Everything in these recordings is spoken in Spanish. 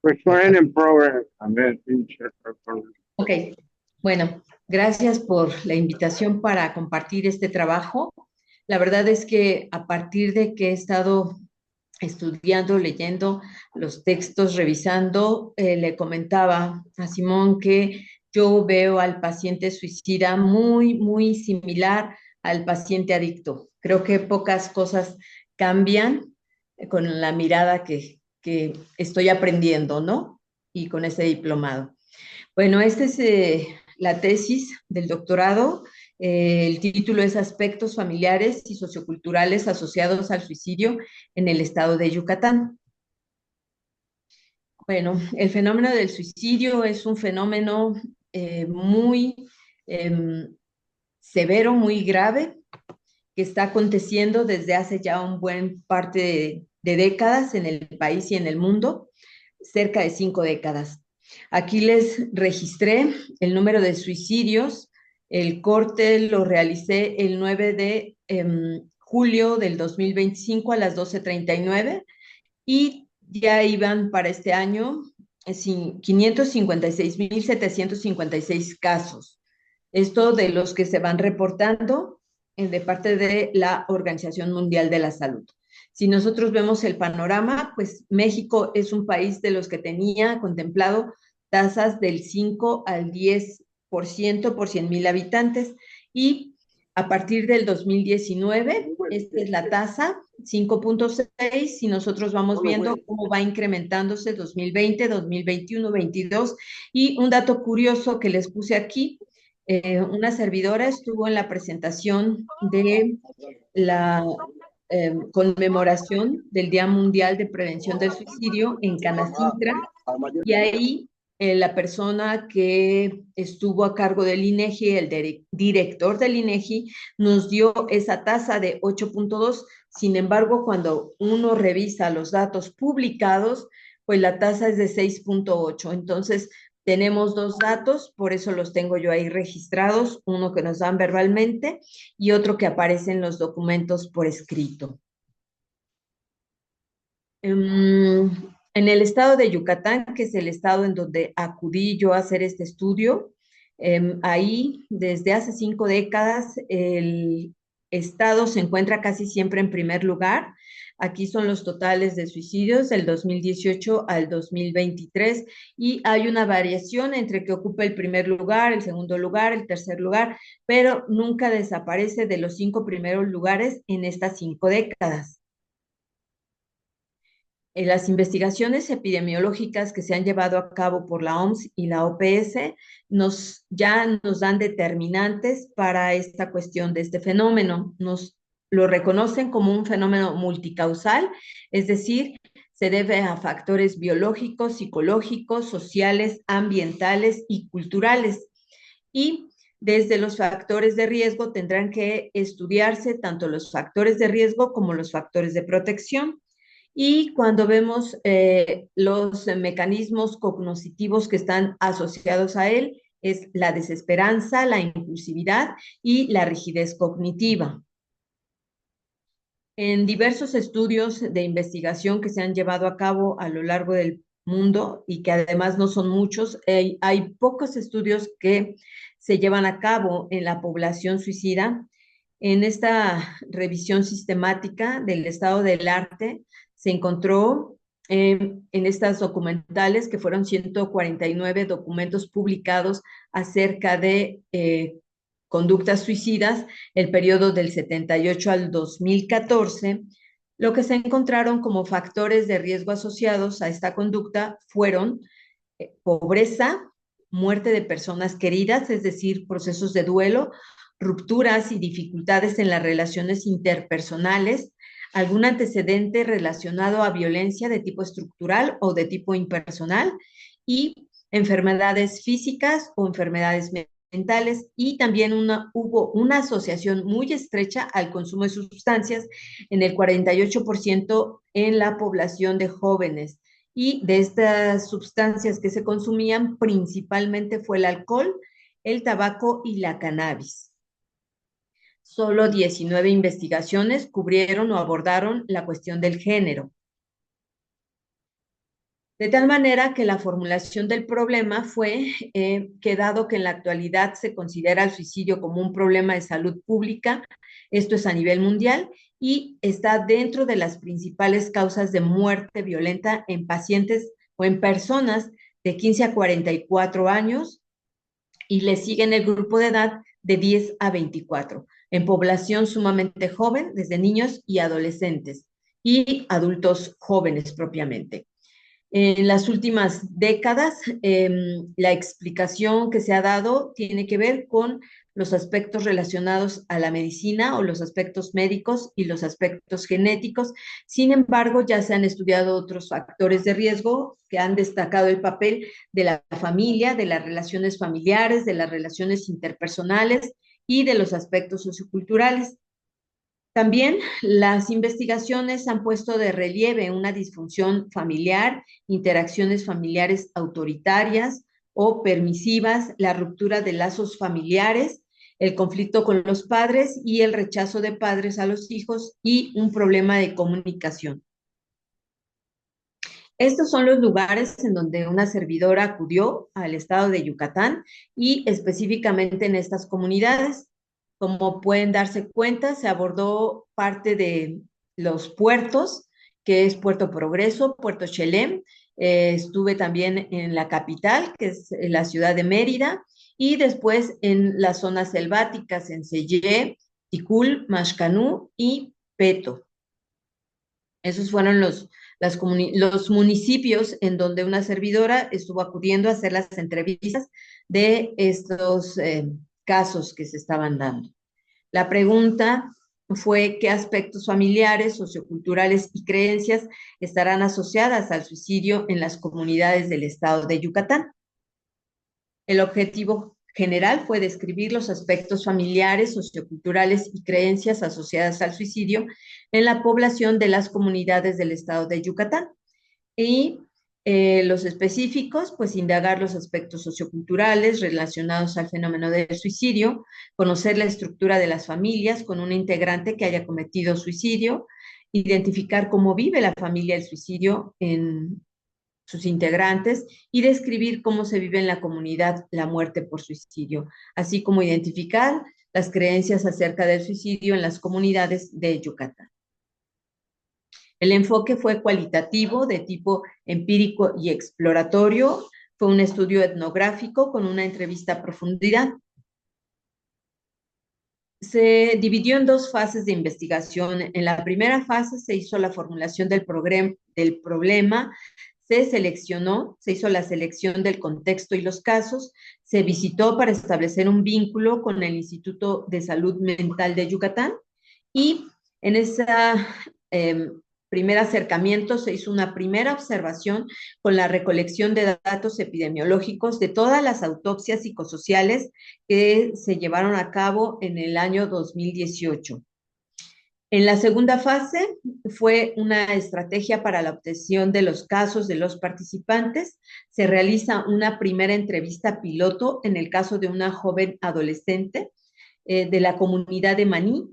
We're starting in progress. Amén, teacher. Ok, bueno, gracias por la invitación para compartir este trabajo. La verdad es que a partir de que he estado estudiando, leyendo los textos, revisando, le comentaba a Simón que yo veo al paciente suicida muy, muy similar al paciente adicto. Creo que pocas cosas cambian con la mirada que estoy aprendiendo, ¿no? Y con ese diplomado. Bueno, esta es la tesis del doctorado. El título es Aspectos familiares y socioculturales asociados al suicidio en el estado de Yucatán. Bueno, el fenómeno del suicidio es un fenómeno muy eh, severo, muy grave, que está aconteciendo desde hace ya un buen parte de décadas en el país y en el mundo, cerca de 5 décadas. Aquí les registré el número de suicidios. El corte lo realicé el 9 de julio del 2025 a las 12:39 y ya iban para este año 556.756 casos. Esto de los que se van reportando de parte de la Organización Mundial de la Salud. Si nosotros vemos el panorama, pues México es un país de los que tenía contemplado tasas del 5 al 10% por 100,000 habitantes y a partir del 2019, esta es la tasa, 5.6, si nosotros vamos viendo cómo va incrementándose 2020, 2021, 2022. Y un dato curioso que les puse aquí, una servidora estuvo en la presentación de la conmemoración del Día Mundial de Prevención del Suicidio en Canacintra, y ahí la persona que estuvo a cargo del INEGI, el director del INEGI, nos dio esa tasa de 8.2. Sin embargo, cuando uno revisa los datos publicados, pues la tasa es de 6.8. Entonces, tenemos dos datos, por eso los tengo yo ahí registrados, uno que nos dan verbalmente y otro que aparece en los documentos por escrito. En el estado de Yucatán, que es el estado en donde acudí yo a hacer este estudio, ahí desde hace 5 décadas el estado se encuentra casi siempre en primer lugar. Aquí son los totales de suicidios del 2018 al 2023 y hay una variación entre que ocupa el primer lugar, el segundo lugar, el tercer lugar, pero nunca desaparece de los 5 primeros lugares en estas 5 décadas. Las investigaciones epidemiológicas que se han llevado a cabo por la OMS y la OPS ya nos dan determinantes para esta cuestión de este fenómeno. Nos lo reconocen como un fenómeno multicausal, es decir, se debe a factores biológicos, psicológicos, sociales, ambientales y culturales. Y desde los factores de riesgo tendrán que estudiarse tanto los factores de riesgo como los factores de protección. Y cuando vemos los mecanismos cognitivos que están asociados a él, es la desesperanza, la impulsividad y la rigidez cognitiva. En diversos estudios de investigación que se han llevado a cabo a lo largo del mundo y que además no son muchos, hay pocos estudios que se llevan a cabo en la población suicida. En esta revisión sistemática del estado del arte se encontró en estas documentales, que fueron 149 documentos publicados acerca de conductas suicidas, el periodo del 78 al 2014, lo que se encontraron como factores de riesgo asociados a esta conducta fueron pobreza, muerte de personas queridas, es decir, procesos de duelo, rupturas y dificultades en las relaciones interpersonales, algún antecedente relacionado a violencia de tipo estructural o de tipo impersonal y enfermedades físicas o enfermedades mentales, y también hubo una asociación muy estrecha al consumo de sustancias en el 48% en la población de jóvenes. Y de estas sustancias que se consumían, principalmente fue el alcohol, el tabaco y la cannabis. Solo 19 investigaciones cubrieron o abordaron la cuestión del género. De tal manera que la formulación del problema fue que dado que en la actualidad se considera el suicidio como un problema de salud pública, esto es a nivel mundial, y está dentro de las principales causas de muerte violenta en pacientes o en personas de 15 a 44 años, y le siguen el grupo de edad de 10 a 24, en población sumamente joven, desde niños y adolescentes, y adultos jóvenes propiamente. En las últimas décadas, la explicación que se ha dado tiene que ver con los aspectos relacionados a la medicina o los aspectos médicos y los aspectos genéticos. Sin embargo, ya se han estudiado otros factores de riesgo que han destacado el papel de la familia, de las relaciones familiares, de las relaciones interpersonales y de los aspectos socioculturales. También las investigaciones han puesto de relieve una disfunción familiar, interacciones familiares autoritarias o permisivas, la ruptura de lazos familiares, el conflicto con los padres y el rechazo de padres a los hijos y un problema de comunicación. Estos son los lugares en donde una servidora acudió al estado de Yucatán y específicamente en estas comunidades. Como pueden darse cuenta, se abordó parte de los puertos, que es Puerto Progreso, Puerto Chelem. Estuve también en la capital, que es la ciudad de Mérida, y después en las zonas selváticas, en Sellé, Ticul, Mashcanú y Peto. Esos fueron los municipios en donde una servidora estuvo acudiendo a hacer las entrevistas de estos casos que se estaban dando. La pregunta fue qué aspectos familiares, socioculturales y creencias estarán asociadas al suicidio en las comunidades del estado de Yucatán. El objetivo general fue describir los aspectos familiares, socioculturales y creencias asociadas al suicidio en la población de las comunidades del estado de Yucatán. Y los específicos, pues indagar los aspectos socioculturales relacionados al fenómeno del suicidio, conocer la estructura de las familias con un integrante que haya cometido suicidio, identificar cómo vive la familia el suicidio en sus integrantes y describir cómo se vive en la comunidad la muerte por suicidio, así como identificar las creencias acerca del suicidio en las comunidades de Yucatán. El enfoque fue cualitativo, de tipo empírico y exploratorio. Fue un estudio etnográfico con una entrevista a profundidad. Se dividió en dos fases de investigación. En la primera fase se hizo la formulación del problema, se hizo la selección del contexto y los casos, se visitó para establecer un vínculo con el Instituto de Salud Mental de Yucatán y en esa primer acercamiento se hizo una primera observación con la recolección de datos epidemiológicos de todas las autopsias psicosociales que se llevaron a cabo en el año 2018. En la segunda fase fue una estrategia para la obtención de los casos de los participantes. Se realiza una primera entrevista piloto en el caso de una joven adolescente de la comunidad de Maní,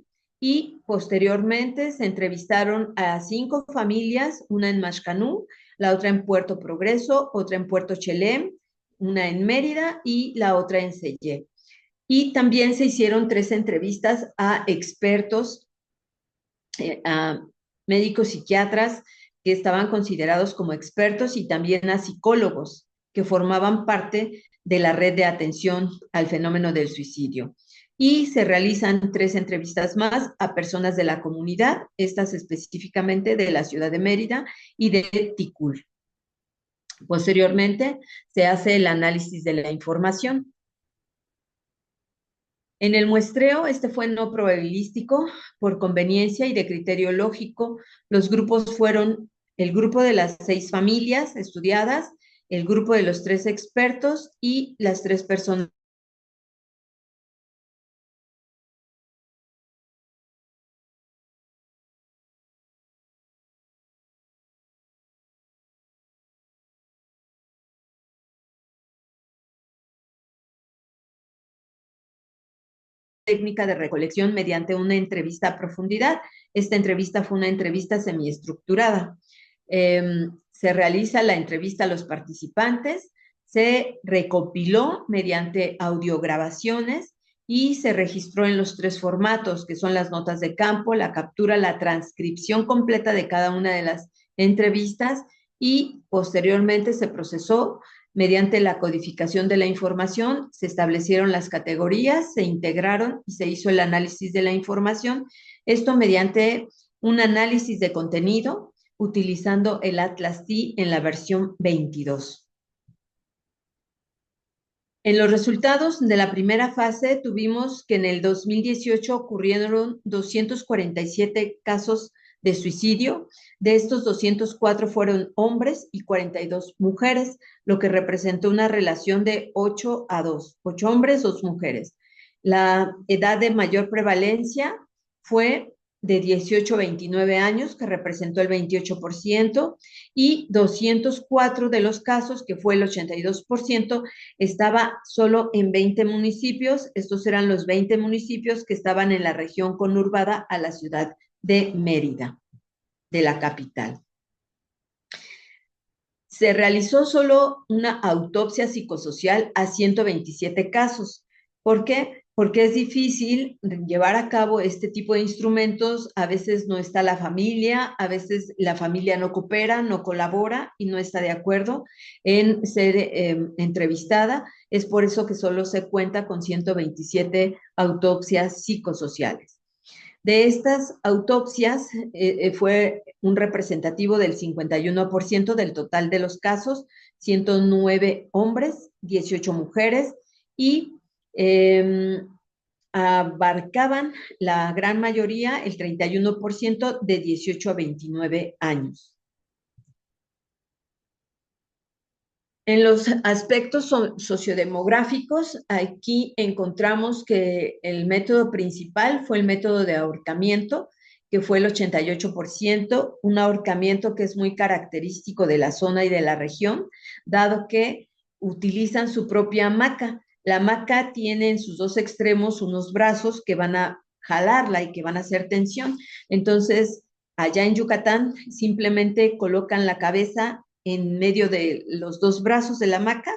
y posteriormente se entrevistaron a 5 familias, una en Mashcanú, la otra en Puerto Progreso, otra en Puerto Chelem, una en Mérida y la otra en Sellé. Y también se hicieron 3 entrevistas a expertos, a médicos psiquiatras que estaban considerados como expertos y también a psicólogos que formaban parte de la red de atención al fenómeno del suicidio. Y se realizan 3 entrevistas más a personas de la comunidad, estas específicamente de la ciudad de Mérida y de Ticul. Posteriormente se hace el análisis de la información. En el muestreo, este fue no probabilístico, por conveniencia y de criterio lógico. Los grupos fueron el grupo de las 6 familias estudiadas, el grupo de los 3 expertos y las 3 personas técnica de recolección mediante una entrevista a profundidad. Esta entrevista fue una entrevista semiestructurada. se realiza la entrevista a los participantes, se recopiló mediante audiograbaciones y se registró en los 3 formatos, que son las notas de campo, la captura, la transcripción completa de cada una de las entrevistas y posteriormente se procesó mediante la codificación de la información, se establecieron las categorías, se integraron y se hizo el análisis de la información, esto mediante un análisis de contenido utilizando el Atlas T en la versión 22. En los resultados de la primera fase tuvimos que en el 2018 ocurrieron 247 casos de suicidio. De estos 204 fueron hombres y 42 mujeres, lo que representó una relación de 8-2, 8 hombres, 2 mujeres. La edad de mayor prevalencia fue de 18 a 29 años, que representó el 28%, y 204 de los casos, que fue el 82%, estaba solo en 20 municipios. Estos eran los 20 municipios que estaban en la región conurbada a la ciudad de Mérida, de la capital. Se realizó solo una autopsia psicosocial a 127 casos. ¿Por qué? Porque es difícil llevar a cabo este tipo de instrumentos. A veces no está la familia, a veces la familia no coopera, no colabora y no está de acuerdo en ser entrevistada. Es por eso que solo se cuenta con 127 autopsias psicosociales. De estas autopsias fue un representativo del 51% del total de los casos, 109 hombres, 18 mujeres y abarcaban la gran mayoría, el 31% de 18 a 29 años. En los aspectos sociodemográficos, aquí encontramos que el método principal fue el método de ahorcamiento, que fue el 88%, un ahorcamiento que es muy característico de la zona y de la región, dado que utilizan su propia hamaca. La hamaca tiene en sus 2 extremos unos brazos que van a jalarla y que van a hacer tensión. Entonces, allá en Yucatán simplemente colocan la cabeza en medio de los 2 brazos de la hamaca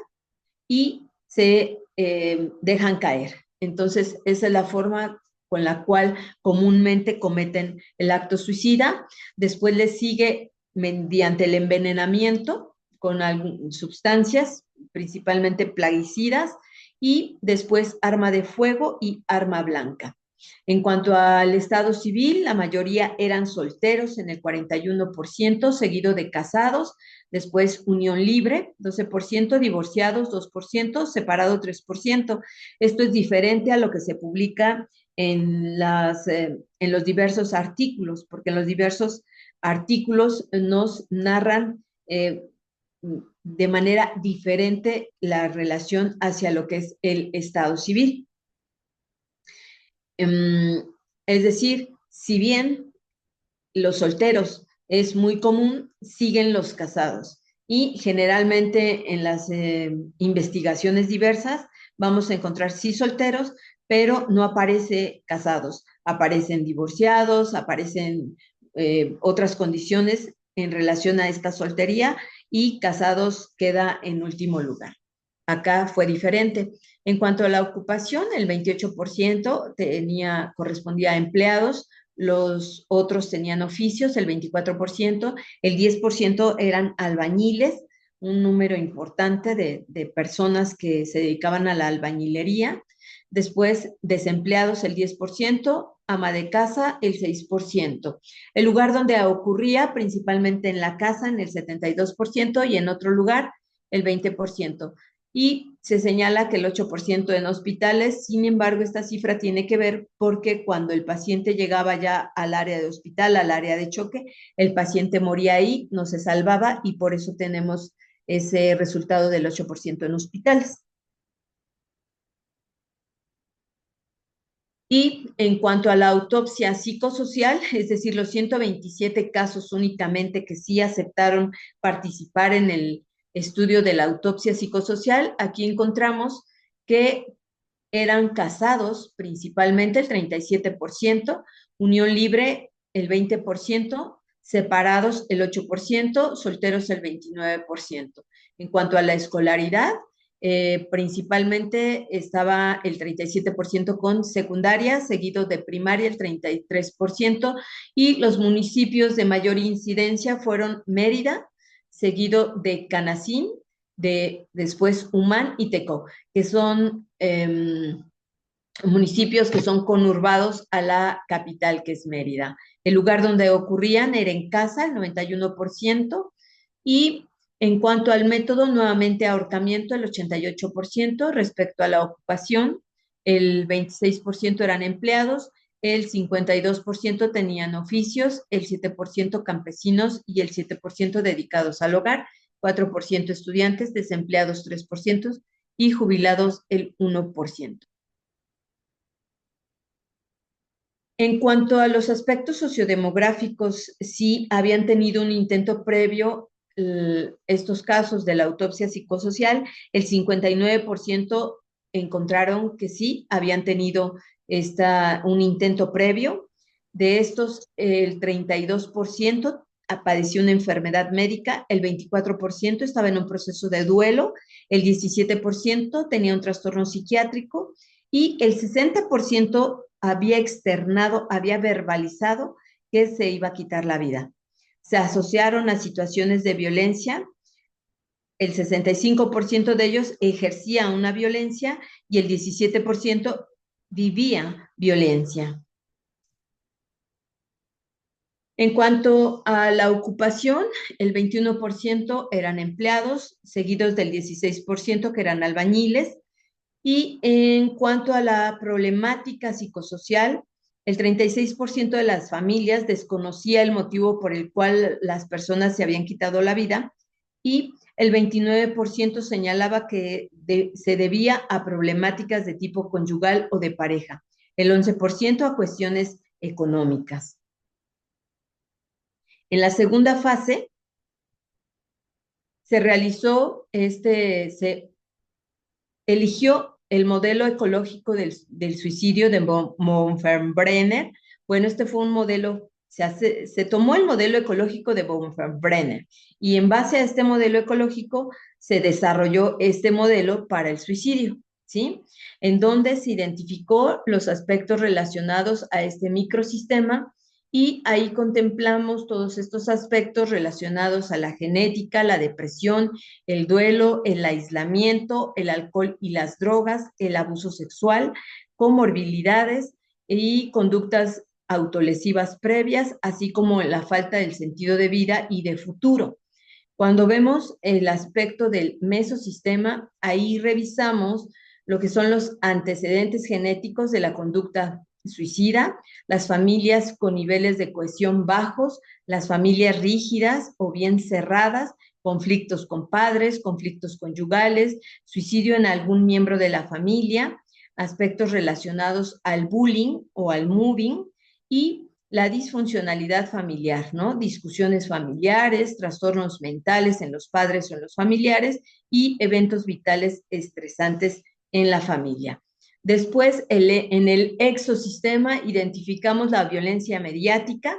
y se dejan caer. Entonces, esa es la forma con la cual comúnmente cometen el acto suicida. Después le sigue mediante el envenenamiento con sustancias, principalmente plaguicidas, y después arma de fuego y arma blanca. En cuanto al estado civil, la mayoría eran solteros en el 41%, seguido de casados, después unión libre, 12%, divorciados, 2%, separado, 3%. Esto es diferente a lo que se publica en los diversos artículos, porque en los diversos artículos nos narran de manera diferente la relación hacia lo que es el estado civil. Es decir, si bien los solteros es muy común, siguen los casados. Y generalmente en las investigaciones diversas vamos a encontrar sí solteros, pero no aparece casados. Aparecen divorciados, aparecen otras condiciones en relación a esta soltería y casados queda en último lugar. Acá fue diferente. En cuanto a la ocupación, el 28% correspondía a empleados, los otros tenían oficios, el 24%, el 10% eran albañiles, un número importante de personas que se dedicaban a la albañilería. Después, desempleados, el 10%, ama de casa, el 6%. El lugar donde ocurría, principalmente en la casa, en el 72%, y en otro lugar, el 20%. Y se señala que el 8% en hospitales. Sin embargo, esta cifra tiene que ver porque cuando el paciente llegaba ya al área de hospital, al área de choque, el paciente moría ahí, no se salvaba y por eso tenemos ese resultado del 8% en hospitales. Y en cuanto a la autopsia psicosocial, es decir, los 127 casos únicamente que sí aceptaron participar en el estudio de la autopsia psicosocial, aquí encontramos que eran casados principalmente el 37%, unión libre el 20%, separados el 8%, solteros el 29%. En cuanto a la escolaridad, principalmente estaba el 37% con secundaria, seguido de primaria el 33%, y los municipios de mayor incidencia fueron Mérida, seguido de Canacín, después Humán y Tecó, que son municipios que son conurbados a la capital, que es Mérida. El lugar donde ocurrían era en casa, el 91%, y en cuanto al método, nuevamente ahorcamiento, el 88%, respecto a la ocupación, el 26% eran empleados, el 52% tenían oficios, el 7% campesinos y el 7% dedicados al hogar, 4% estudiantes, desempleados 3% y jubilados el 1%. En cuanto a los aspectos sociodemográficos, sí habían tenido un intento previo estos casos de la autopsia psicosocial, el 59% encontraron que sí habían tenido un intento previo. De estos, el 32% padeció una enfermedad médica, el 24% estaba en un proceso de duelo, el 17% tenía un trastorno psiquiátrico y el 60% había externado, había verbalizado que se iba a quitar la vida. Se asociaron a situaciones de violencia, el 65% de ellos ejercía una violencia y el 17% vivía violencia. En cuanto a la ocupación, el 21% eran empleados, seguidos del 16% que eran albañiles. Y en cuanto a la problemática psicosocial, el 36% de las familias desconocía el motivo por el cual las personas se habían quitado la vida y el 29% señalaba que se debía a problemáticas de tipo conyugal o de pareja, el 11% a cuestiones económicas. En la segunda fase se realizó, se eligió el modelo ecológico del suicidio de Monfenbrenner. Bueno, este fue un modelo, se tomó el modelo ecológico de Monfenbrenner y en base a este modelo ecológico se desarrolló este modelo para el suicidio, ¿sí? En donde se identificó los aspectos relacionados a este microsistema y ahí contemplamos todos estos aspectos relacionados a la genética, la depresión, el duelo, el aislamiento, el alcohol y las drogas, el abuso sexual, comorbilidades y conductas autolesivas previas, así como la falta del sentido de vida y de futuro. Cuando vemos el aspecto del mesosistema, ahí revisamos lo que son los antecedentes genéticos de la conducta suicida, las familias con niveles de cohesión bajos, las familias rígidas o bien cerradas, conflictos con padres, conflictos conyugales, suicidio en algún miembro de la familia, aspectos relacionados al bullying o al moving y la disfuncionalidad familiar, ¿no? Discusiones familiares, trastornos mentales en los padres o en los familiares y eventos vitales estresantes en la familia. Después, en el exosistema identificamos la violencia mediática,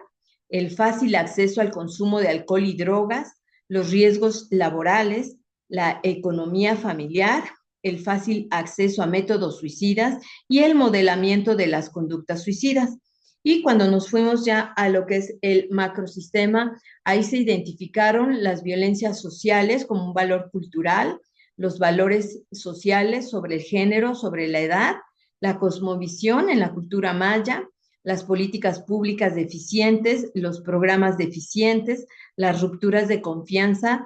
el fácil acceso al consumo de alcohol y drogas, los riesgos laborales, la economía familiar, el fácil acceso a métodos suicidas y el modelamiento de las conductas suicidas. Y cuando nos fuimos ya a lo que es el macrosistema, ahí se identificaron las violencias sociales como un valor cultural, los valores sociales sobre el género, sobre la edad, la cosmovisión en la cultura maya, las políticas públicas deficientes, los programas deficientes, las rupturas de confianza,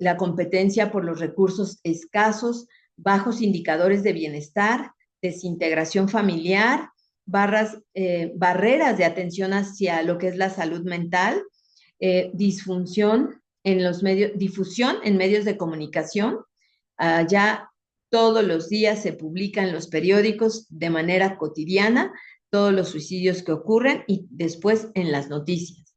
la competencia por los recursos escasos, bajos indicadores de bienestar, desintegración familiar, barreras de atención hacia lo que es la salud mental, disfunción en los medios, difusión en medios de comunicación. Ya todos los días se publican en los periódicos de manera cotidiana todos los suicidios que ocurren y después en las noticias.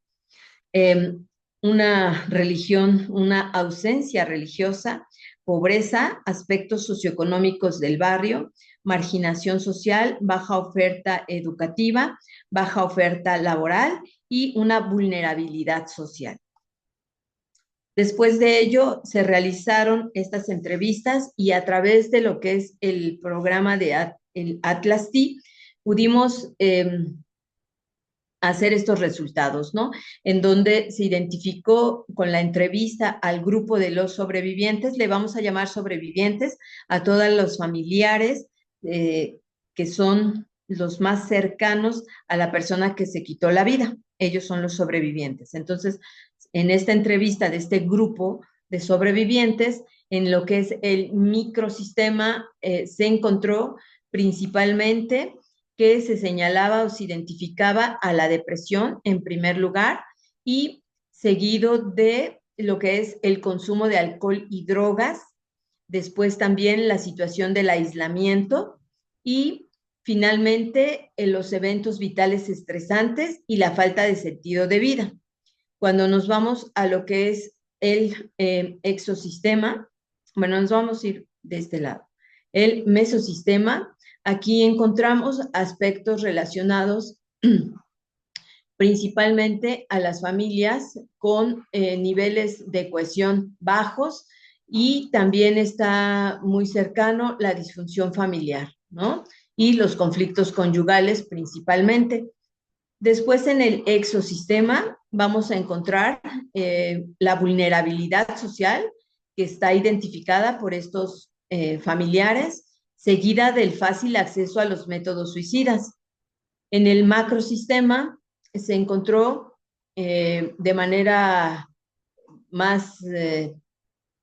Una religión, una ausencia religiosa, pobreza, aspectos socioeconómicos del barrio, marginación social, baja oferta educativa, baja oferta laboral y una vulnerabilidad social. Después de ello, se realizaron estas entrevistas y a través de lo que es el programa de el Atlas T, pudimos hacer estos resultados, ¿no? En donde se identificó con la entrevista al grupo de los sobrevivientes, le vamos a llamar sobrevivientes a todos los familiares que son los más cercanos a la persona que se quitó la vida. Ellos son los sobrevivientes. Entonces, en esta entrevista de este grupo de sobrevivientes, en lo que es el microsistema, se encontró principalmente que se señalaba o se identificaba a la depresión en primer lugar y seguido de lo que es el consumo de alcohol y drogas, después también la situación del aislamiento y finalmente los eventos vitales estresantes y la falta de sentido de vida. Cuando nos vamos a lo que es el exosistema, bueno, nos vamos a ir de este lado. El mesosistema, aquí encontramos aspectos relacionados principalmente a las familias con niveles de cohesión bajos y también está muy cercano la disfunción familiar, ¿no? Y los conflictos conyugales principalmente. Después en el exosistema vamos a encontrar la vulnerabilidad social que está identificada por estos familiares, seguida del fácil acceso a los métodos suicidas. En el macrosistema se encontró de manera más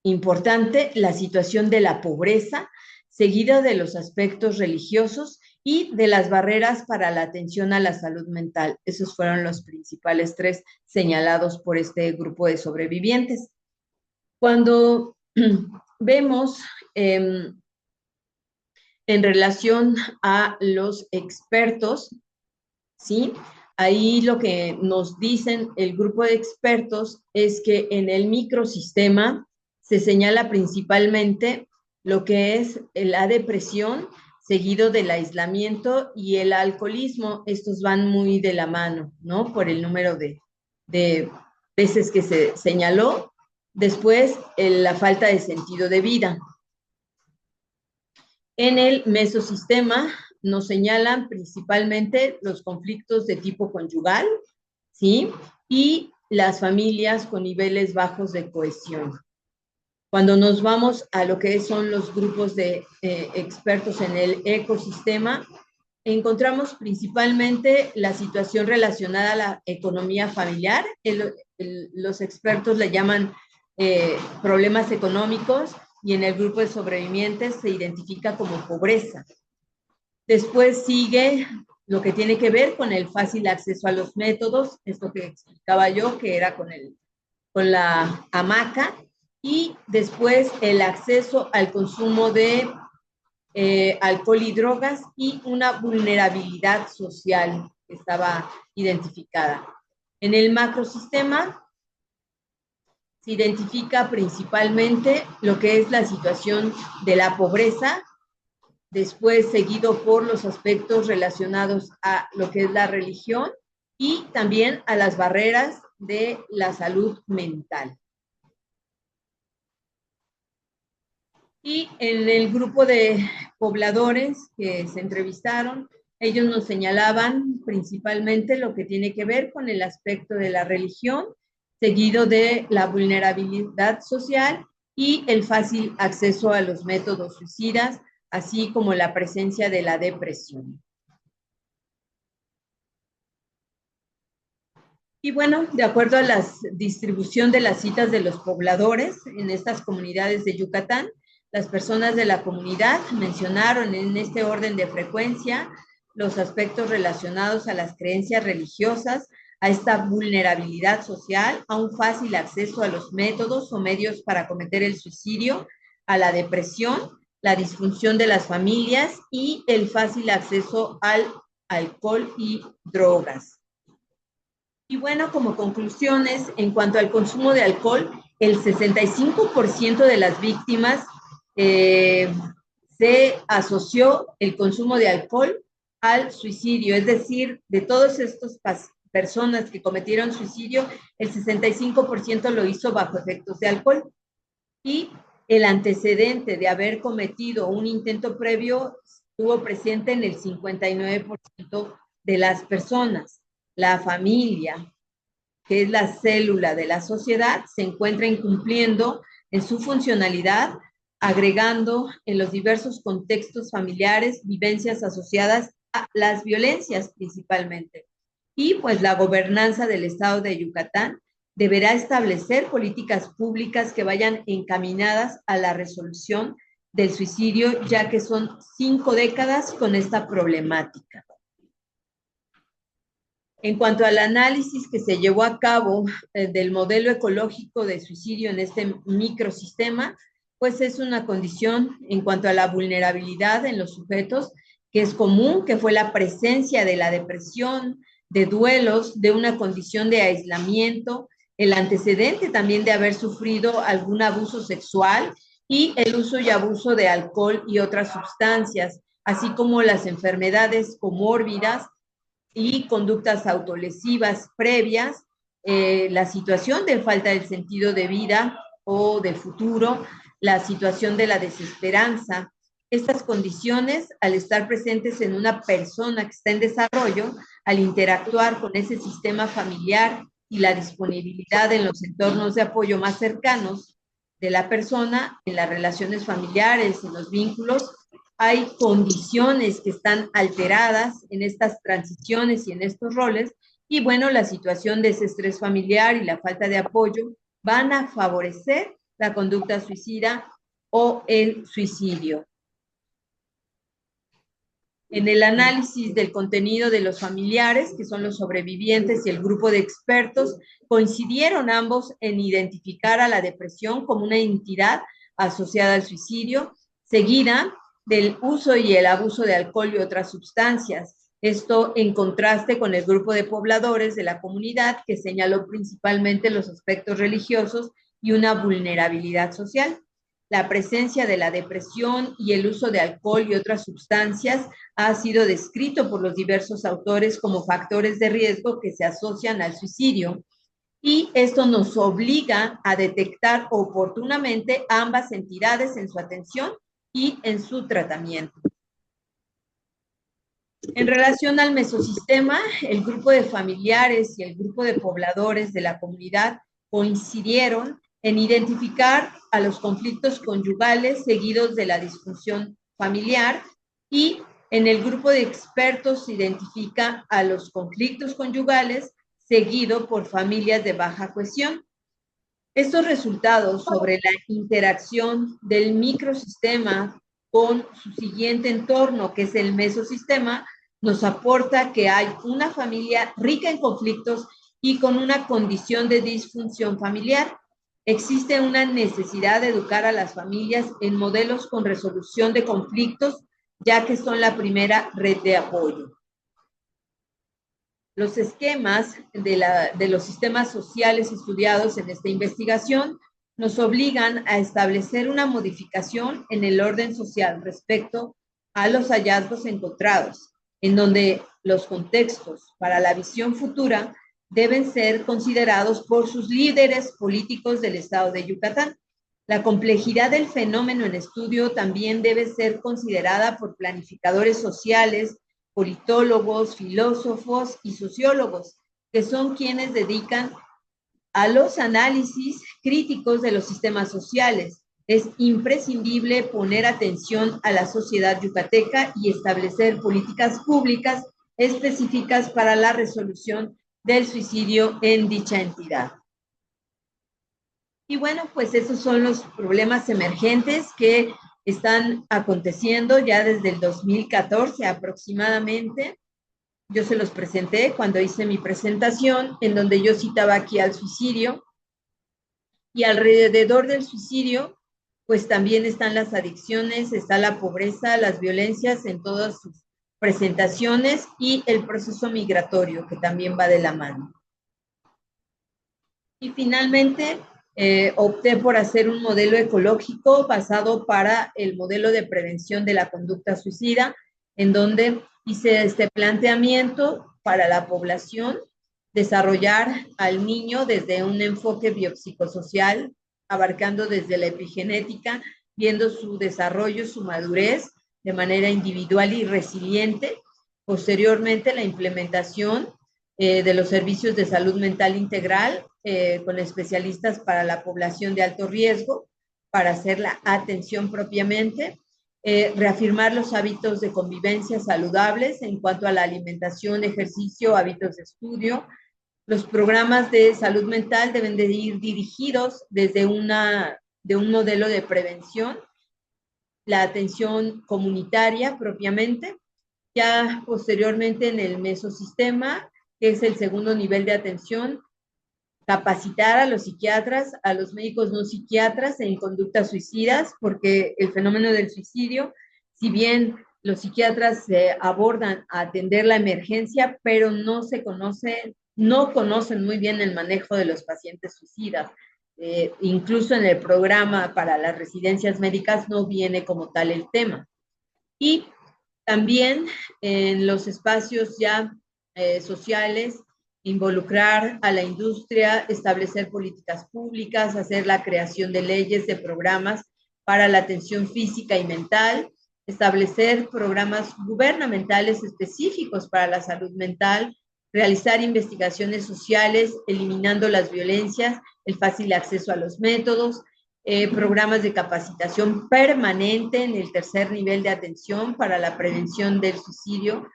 importante la situación de la pobreza, seguida de los aspectos religiosos y de las barreras para la atención a la salud mental. Esos fueron los principales tres señalados por este grupo de sobrevivientes. Cuando vemos en relación a los expertos, ¿sí? Ahí lo que nos dicen el grupo de expertos es que en el microsistema se señala principalmente lo que es la depresión, seguido del aislamiento y el alcoholismo. Estos van muy de la mano, ¿no? Por el número de veces que se señaló. Después, la falta de sentido de vida. En el mesosistema nos señalan principalmente los conflictos de tipo conyugal, ¿sí? Y las familias con niveles bajos de cohesión. Cuando nos vamos a lo que son los grupos de expertos en el ecosistema, encontramos principalmente la situación relacionada a la economía familiar. Los expertos le llaman problemas económicos y en el grupo de sobrevivientes se identifica como pobreza. Después sigue lo que tiene que ver con el fácil acceso a los métodos, esto que explicaba yo, que era con la hamaca, y después el acceso al consumo de alcohol y drogas y una vulnerabilidad social que estaba identificada. En el macrosistema se identifica principalmente lo que es la situación de la pobreza, después seguido por los aspectos relacionados a lo que es la religión y también a las barreras de la salud mental. Y en el grupo de pobladores que se entrevistaron, ellos nos señalaban principalmente lo que tiene que ver con el aspecto de la religión, seguido de la vulnerabilidad social y el fácil acceso a los métodos suicidas, así como la presencia de la depresión. Y bueno, de acuerdo a la distribución de las citas de los pobladores en estas comunidades de Yucatán, las personas de la comunidad mencionaron en este orden de frecuencia los aspectos relacionados a las creencias religiosas, a esta vulnerabilidad social, a un fácil acceso a los métodos o medios para cometer el suicidio, a la depresión, la disfunción de las familias y el fácil acceso al alcohol y drogas. Y bueno, como conclusiones, en cuanto al consumo de alcohol, el 65% de las víctimas se asoció el consumo de alcohol al suicidio, es decir, de todos estos personas que cometieron suicidio, el 65% lo hizo bajo efectos de alcohol. Y el antecedente de haber cometido un intento previo estuvo presente en el 59% de las personas. La familia, que es la célula de la sociedad, se encuentra incumpliendo en su funcionalidad, agregando en los diversos contextos familiares vivencias asociadas a las violencias principalmente. Y pues la gobernanza del Estado de Yucatán deberá establecer políticas públicas que vayan encaminadas a la resolución del suicidio, ya que son 5 décadas con esta problemática. En cuanto al análisis que se llevó a cabo del modelo ecológico de suicidio en este microsistema, pues es una condición en cuanto a la vulnerabilidad en los sujetos, que es común, que fue la presencia de la depresión, de duelos, de una condición de aislamiento, el antecedente también de haber sufrido algún abuso sexual y el uso y abuso de alcohol y otras sustancias, así como las enfermedades comórbidas y conductas autolesivas previas, la situación de falta del sentido de vida o de futuro, la situación de la desesperanza. Estas condiciones, al estar presentes en una persona que está en desarrollo, al interactuar con ese sistema familiar y la disponibilidad en los entornos de apoyo más cercanos de la persona, en las relaciones familiares, en los vínculos, hay condiciones que están alteradas en estas transiciones y en estos roles, y bueno, la situación de ese estrés familiar y la falta de apoyo van a favorecer la conducta suicida o el suicidio. En el análisis del contenido de los familiares, que son los sobrevivientes y el grupo de expertos, coincidieron ambos en identificar a la depresión como una entidad asociada al suicidio, seguida del uso y el abuso de alcohol y otras sustancias. Esto en contraste con el grupo de pobladores de la comunidad, que señaló principalmente los aspectos religiosos y una vulnerabilidad social. La presencia de la depresión y el uso de alcohol y otras sustancias ha sido descrito por los diversos autores como factores de riesgo que se asocian al suicidio, y esto nos obliga a detectar oportunamente ambas entidades en su atención y en su tratamiento. En relación al mesosistema, el grupo de familiares y el grupo de pobladores de la comunidad coincidieron en identificar a los conflictos conyugales seguidos de la disfunción familiar, y en el grupo de expertos se identifica a los conflictos conyugales seguido por familias de baja cohesión. Estos resultados sobre la interacción del microsistema con su siguiente entorno, que es el mesosistema, nos aporta que hay una familia rica en conflictos y con una condición de disfunción familiar. Existe una necesidad de educar a las familias en modelos con resolución de conflictos, ya que son la primera red de apoyo. Los esquemas de los sistemas sociales estudiados en esta investigación nos obligan a establecer una modificación en el orden social respecto a los hallazgos encontrados, en donde los contextos para la visión futura deben ser considerados por sus líderes políticos del Estado de Yucatán. La complejidad del fenómeno en estudio también debe ser considerada por planificadores sociales, politólogos, filósofos y sociólogos, que son quienes dedican a los análisis críticos de los sistemas sociales. Es imprescindible poner atención a la sociedad yucateca y establecer políticas públicas específicas para la resolución del suicidio en dicha entidad. Y bueno, pues esos son los problemas emergentes que están aconteciendo ya desde el 2014 aproximadamente. Yo se los presenté cuando hice mi presentación, en donde yo citaba aquí al suicidio, y alrededor del suicidio, pues también están las adicciones, está la pobreza, las violencias en todas sus presentaciones, y el proceso migratorio, que también va de la mano. Y finalmente, opté por hacer un modelo ecológico basado para el modelo de prevención de la conducta suicida, en donde hice este planteamiento para la población desarrollar al niño desde un enfoque biopsicosocial, abarcando desde la epigenética, viendo su desarrollo, su madurez de manera individual y resiliente. Posteriormente, la implementación de los servicios de salud mental integral con especialistas para la población de alto riesgo, para hacer la atención propiamente, reafirmar los hábitos de convivencia saludables en cuanto a la alimentación, ejercicio, hábitos de estudio. Los programas de salud mental deben de ir dirigidos desde un modelo de prevención, la atención comunitaria propiamente, ya posteriormente en el mesosistema, que es el segundo nivel de atención, capacitar a los psiquiatras, a los médicos no psiquiatras en conductas suicidas, porque el fenómeno del suicidio, si bien los psiquiatras abordan a atender la emergencia, pero no conocen muy bien el manejo de los pacientes suicidas. Incluso en el programa para las residencias médicas no viene como tal el tema. Y también en los espacios ya sociales, involucrar a la industria, establecer políticas públicas, hacer la creación de leyes, de programas para la atención física y mental, establecer programas gubernamentales específicos para la salud mental, realizar investigaciones sociales, eliminando las violencias, el fácil acceso a los métodos, programas de capacitación permanente en el tercer nivel de atención para la prevención del suicidio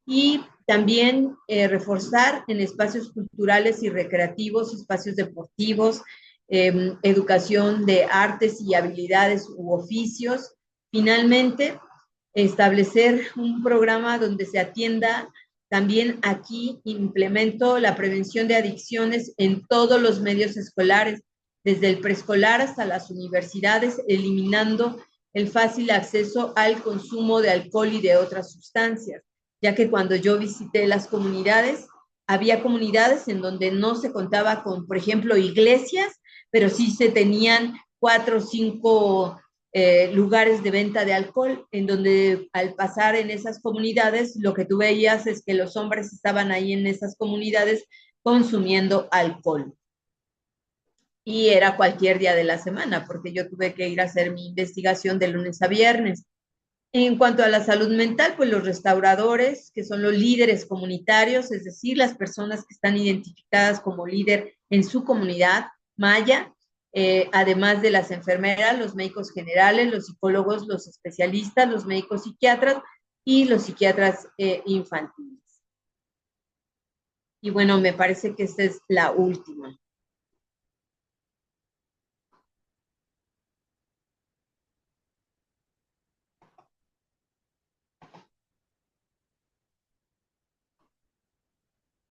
y también reforzar en espacios culturales y recreativos, espacios deportivos, educación de artes y habilidades u oficios. Finalmente, establecer un programa donde se atienda. También aquí implemento la prevención de adicciones en todos los medios escolares, desde el preescolar hasta las universidades, eliminando el fácil acceso al consumo de alcohol y de otras sustancias, ya que cuando yo visité las comunidades, había comunidades en donde no se contaba con, por ejemplo, iglesias, pero sí se tenían 4 o 5 lugares de venta de alcohol, en donde al pasar en esas comunidades, lo que tú veías es que los hombres estaban ahí en esas comunidades consumiendo alcohol. Y era cualquier día de la semana, porque yo tuve que ir a hacer mi investigación de lunes a viernes. En cuanto a la salud mental, pues los restauradores, que son los líderes comunitarios, es decir, las personas que están identificadas como líder en su comunidad maya, además de las enfermeras, los médicos generales, los psicólogos, los especialistas, los médicos psiquiatras y los psiquiatras infantiles. Y bueno, me parece que esta es la última.